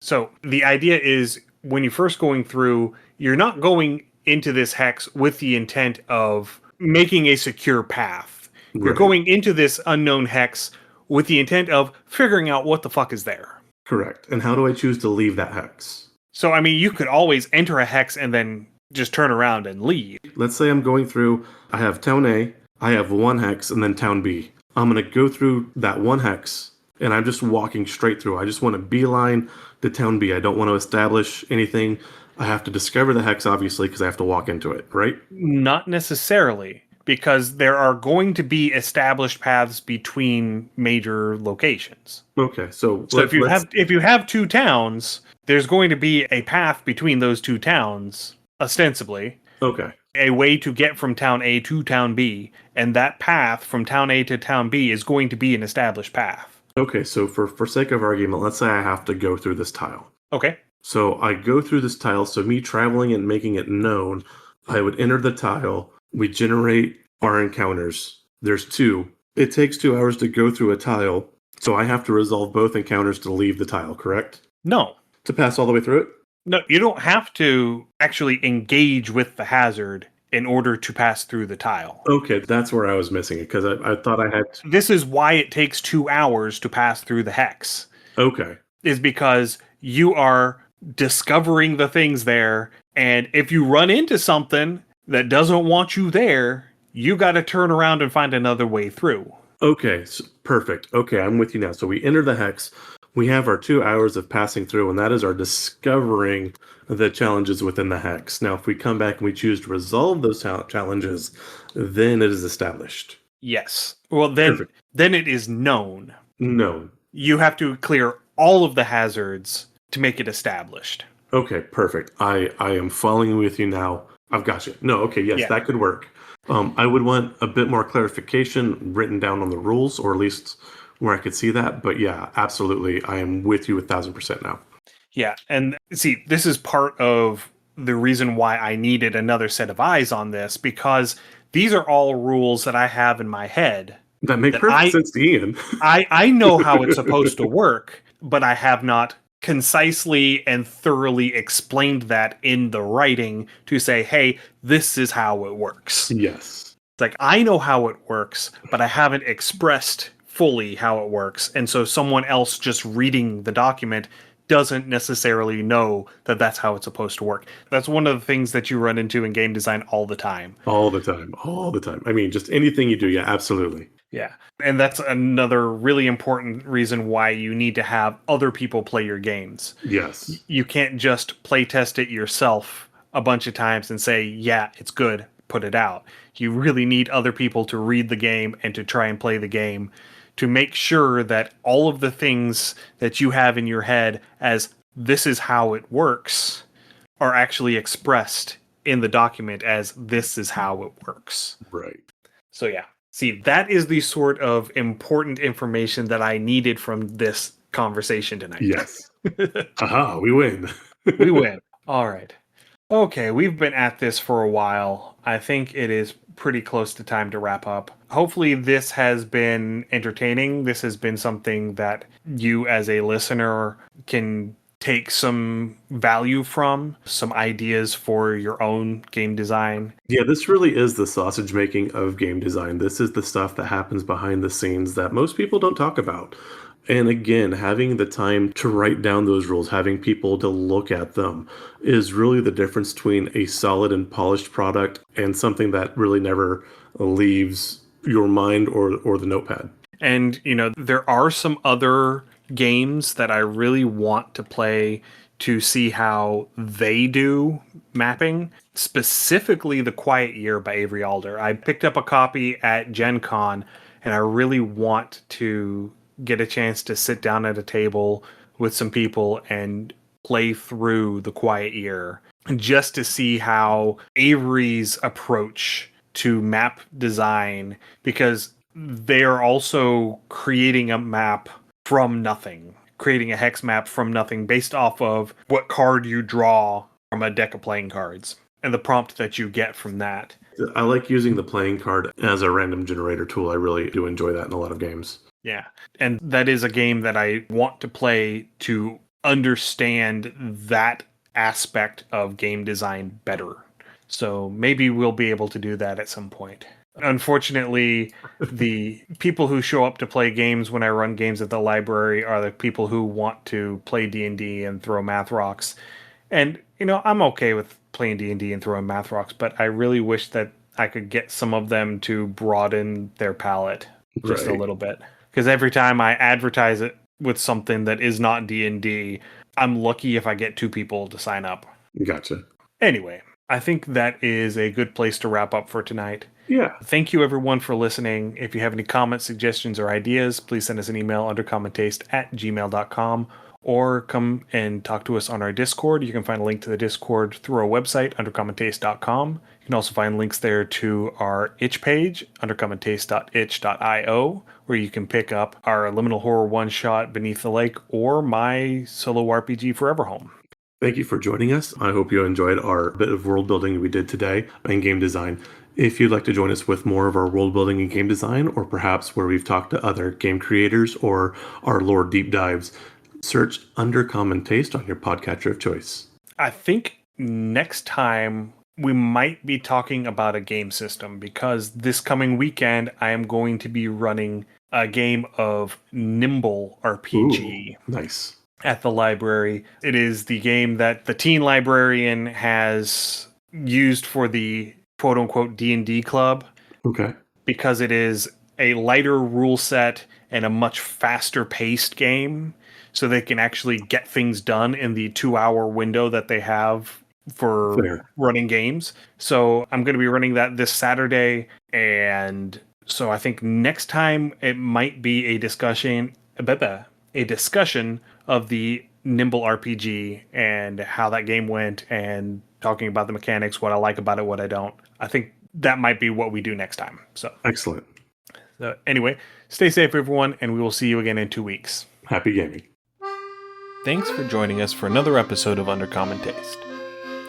So the idea is when you're first going through, you're not going into this hex with the intent of making a secure path. You're Right. going into this unknown hex with the intent of figuring out what the fuck is there. Correct. And how do I choose to leave that hex? So, I mean, you could always enter a hex and then just turn around and leave. Let's say I'm going through, I have town A, I have 1 hex, and then town B. I'm going to go through that 1 hex, and I'm just walking straight through. I just want to beeline to town B. I don't want to establish anything. I have to discover the hex, obviously, because I have to walk into it, right? Not necessarily, because there are going to be established paths between major locations. Okay, so If you have 2 towns, there's going to be a path between those 2 towns, ostensibly. Okay. A way to get from town A to town B, and that path from town A to town B is going to be an established path. Okay, so for sake of argument, let's say I have to go through this tile. Okay. So I go through this tile, so me traveling and making it known, I would enter the tile, we generate our encounters. There's 2. It takes 2 hours to go through a tile, so I have to resolve both encounters to leave the tile, correct? No. To pass all the way through it? No, you don't have to actually engage with the hazard in order to pass through the tile. Okay, that's where I was missing it, because I thought I had to. This is why it takes 2 hours to pass through the hex, Okay. is because you are discovering the things there, and if you run into something that doesn't want you there, you got to turn around and find another way through. Okay, perfect. Okay, I'm with you now. So we enter the hex. We have our 2 hours of passing through, and that is our discovering the challenges within the hex. Now, if we come back and we choose to resolve those challenges, then it is established. Yes. Well, then it is known. No. You have to clear all of the hazards to make it established. Okay, perfect. I am following with you now. I've got you. No, okay, yes, Yeah. that could work. I would want a bit more clarification written down on the rules, or at least where I could see that. But yeah, absolutely. I am with you 1,000% now. Yeah, and see, this is part of the reason why I needed another set of eyes on this, because these are all rules that I have in my head. That makes perfect sense to Ian. I know how it's supposed to work, but I have not concisely and thoroughly explained that in the writing to say, hey, this is how it works. Yes. It's like, I know how it works, but I haven't expressed fully how it works. And so someone else just reading the document doesn't necessarily know that that's how it's supposed to work. That's one of the things that you run into in game design all the time. All the time. All the time. I mean, just anything you do. Yeah, absolutely. Yeah. And that's another really important reason why you need to have other people play your games. Yes. You can't just play test it yourself a bunch of times and say, yeah, it's good, put it out. You really need other people to read the game and to try and play the game to make sure that all of the things that you have in your head as this is how it works are actually expressed in the document as this is how it works. Right. So yeah. See, that is the sort of important information that I needed from this conversation tonight. Yes. Aha, we win. We win. All right. Okay, we've been at this for a while. I think it is pretty close to time to wrap up. Hopefully, this has been entertaining. This has been something that you, as a listener, can take some value from, some ideas for your own game design. Yeah, this really is the sausage making of game design. This is the stuff that happens behind the scenes that most people don't talk about. And again, having the time to write down those rules, having people to look at them is really the difference between a solid and polished product and something that really never leaves your mind or the notepad. And, there are some other games that I really want to play to see how they do mapping, specifically The Quiet Year by Avery Alder. I picked up a copy at Gen Con, and I really want to get a chance to sit down at a table with some people and play through The Quiet Year just to see how Avery's approach to map design, because they are also creating a map from nothing, creating a hex map from nothing based off of what card you draw from a deck of playing cards and the prompt that you get from that. I like using the playing card as a random generator tool. I really do enjoy that in a lot of games. Yeah. And that is a game that I want to play to understand that aspect of game design better. So maybe we'll be able to do that at some point. Unfortunately, the people who show up to play games when I run games at the library are the people who want to play D&D and throw math rocks. And, I'm okay with playing D&D and throwing math rocks, but I really wish that I could get some of them to broaden their palette just a little bit. Because every time I advertise it with something that is not D&D, I'm lucky if I get 2 people to sign up. Gotcha. Anyway, I think that is a good place to wrap up for tonight. Yeah. Thank you, everyone, for listening. If you have any comments, suggestions, or ideas, please send us an email undercommontaste@gmail.com or come and talk to us on our Discord. You can find a link to the Discord through our website, undercommontaste.com. You can also find links there to our itch page, undercommontaste.itch.io, where you can pick up our liminal horror one-shot Beneath the Lake or my solo RPG Forever Home. Thank you for joining us. I hope you enjoyed our bit of world building we did today and game design. If you'd like to join us with more of our world building and game design, or perhaps where we've talked to other game creators or our lore deep dives, search Under Common Taste on your podcatcher of choice. I think next time we might be talking about a game system, because this coming weekend I am going to be running a game of Nimble RPG. Ooh, nice. At the library. It is the game that the teen librarian has used for the quote-unquote D&D club. Okay. Because it is a lighter rule set and a much faster paced game, so they can actually get things done in the 2-hour window that they have for running games. So I'm going to be running that this Saturday, and so I think next time it might be a discussion of the Nimble RPG and how that game went, and talking about the mechanics, what I like about it, what I don't. I think that might be what we do next time. So excellent. So anyway, stay safe, everyone, and we will see you again in 2 weeks. Happy gaming. Thanks for joining us for another episode of Under Common Taste.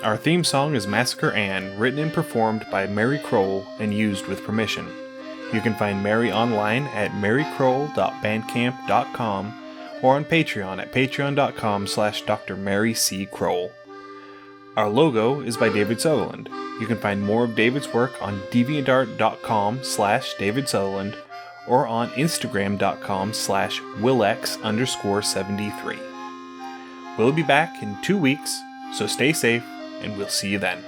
Our theme song is Massacre Ann, written and performed by Mary Kroll and used with permission. You can find Mary online at marykroll.bandcamp.com or on Patreon at patreon.com/Dr. Mary C. Kroll. Our logo is by David Sutherland. You can find more of David's work on deviantart.com/David Sutherland or on instagram.com/Willex_73. We'll be back in 2 weeks, so stay safe, and we'll see you then.